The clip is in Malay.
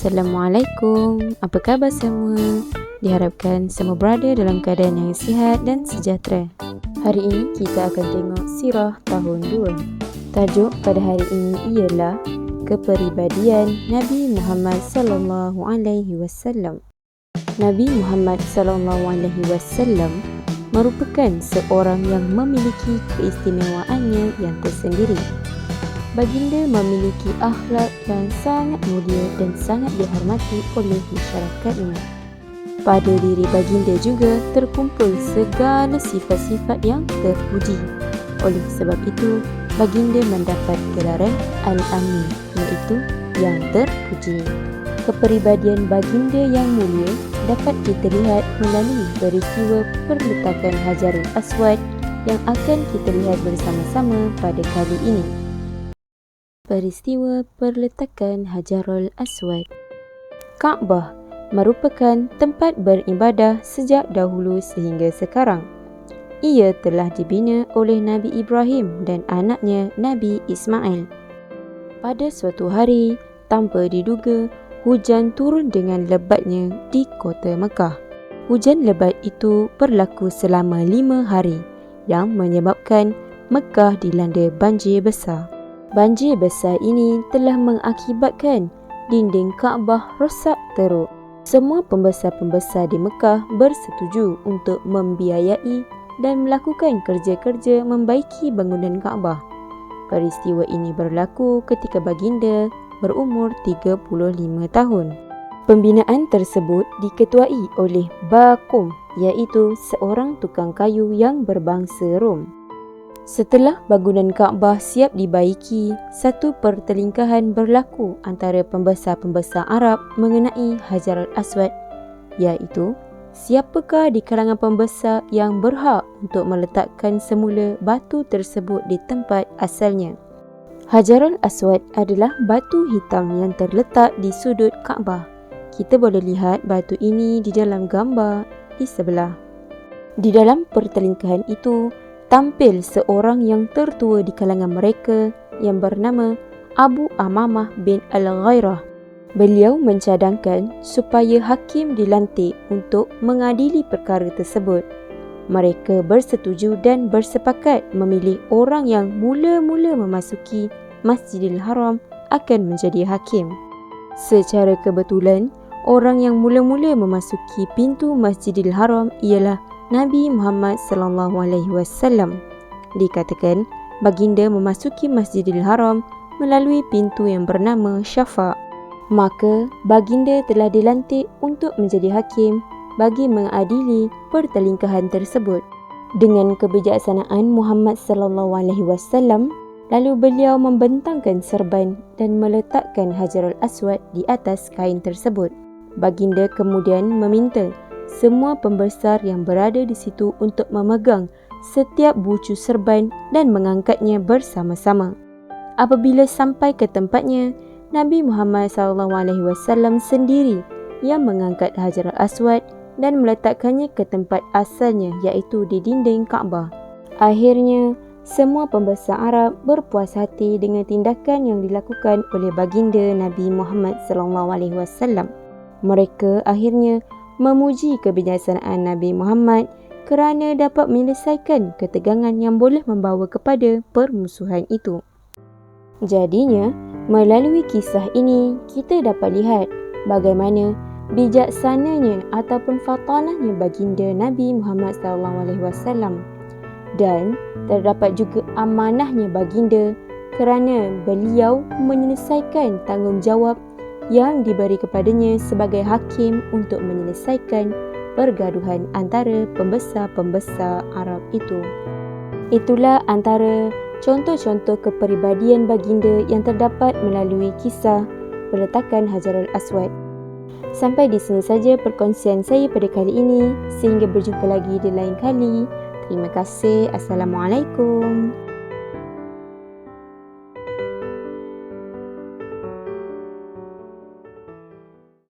Assalamualaikum, apa khabar semua? Diharapkan semua berada dalam keadaan yang sihat dan sejahtera. Hari ini kita akan tengok sirah tahun 2. Tajuk pada hari ini ialah kepribadian Nabi Muhammad sallallahu alaihi wasallam. Nabi Muhammad sallallahu alaihi wasallam merupakan seorang yang memiliki keistimewaannya yang tersendiri. Baginda memiliki akhlak yang sangat mulia dan sangat dihormati oleh masyarakatnya. Pada diri baginda juga terkumpul segala sifat-sifat yang terpuji. Oleh sebab itu, baginda mendapat gelaran Al-Amin, iaitu yang terpuji. Kepribadian baginda yang mulia dapat kita lihat melalui peristiwa perletakan Hajarul Aswad yang akan kita lihat bersama-sama pada kali ini. Peristiwa perletakan Hajarul Aswad. Kaabah merupakan tempat beribadah sejak dahulu sehingga sekarang. Ia telah dibina oleh Nabi Ibrahim dan anaknya Nabi Ismail. Pada suatu hari, tanpa diduga, hujan turun dengan lebatnya di kota Mekah. Hujan lebat itu berlaku selama 5 hari yang menyebabkan Mekah dilanda banjir besar. Banjir besar ini telah mengakibatkan dinding Kaabah rosak teruk. Semua pembesar-pembesar di Mekah bersetuju untuk membiayai dan melakukan kerja-kerja membaiki bangunan Kaabah. Peristiwa ini berlaku ketika baginda berumur 35 tahun. Pembinaan tersebut diketuai oleh Bakum, iaitu seorang tukang kayu yang berbangsa Rom. Setelah bangunan Kaabah siap dibaiki, satu pertelingkahan berlaku antara pembesar-pembesar Arab mengenai Hajarul Aswad, iaitu siapakah di kalangan pembesar yang berhak untuk meletakkan semula batu tersebut di tempat asalnya. Hajarul Aswad adalah batu hitam yang terletak di sudut Kaabah. Kita boleh lihat batu ini di dalam gambar di sebelah. Di dalam pertelingkahan itu, tampil seorang yang tertua di kalangan mereka yang bernama Abu Amamah bin Al-Ghairah. Beliau mencadangkan supaya hakim dilantik untuk mengadili perkara tersebut. Mereka bersetuju dan bersepakat memilih orang yang mula-mula memasuki Masjidil Haram akan menjadi hakim. Secara kebetulan, orang yang mula-mula memasuki pintu Masjidil Haram ialah Nabi Muhammad sallallahu alaihi wasallam. Dikatakan baginda memasuki Masjidil Haram melalui pintu yang bernama Syafa'. Maka baginda telah dilantik untuk menjadi hakim bagi mengadili pertelingkahan tersebut. Dengan kebijaksanaan Muhammad sallallahu alaihi wasallam, lalu beliau membentangkan serban dan meletakkan Hajarul Aswad di atas kain tersebut. Baginda kemudian meminta semua pembesar yang berada di situ untuk memegang setiap bucu serban dan mengangkatnya bersama-sama. Apabila sampai ke tempatnya, Nabi Muhammad SAW sendiri yang mengangkat Hajarul Aswad dan meletakkannya ke tempat asalnya, iaitu di dinding Kaabah. Akhirnya, semua pembesar Arab berpuas hati dengan tindakan yang dilakukan oleh baginda Nabi Muhammad SAW. Mereka akhirnya memuji kebijaksanaan Nabi Muhammad kerana dapat menyelesaikan ketegangan yang boleh membawa kepada permusuhan itu. Jadinya, melalui kisah ini kita dapat lihat bagaimana bijaksananya ataupun fatanahnya baginda Nabi Muhammad SAW, dan terdapat juga amanahnya baginda kerana beliau menyelesaikan tanggungjawab yang diberi kepadanya sebagai hakim untuk menyelesaikan pergaduhan antara pembesar-pembesar Arab itu. Itulah antara contoh-contoh kepribadian baginda yang terdapat melalui kisah peletakan Hajarul Aswad. Sampai di sini saja perkongsian saya pada kali ini. Sehingga berjumpa lagi di lain kali. Terima kasih. Assalamualaikum.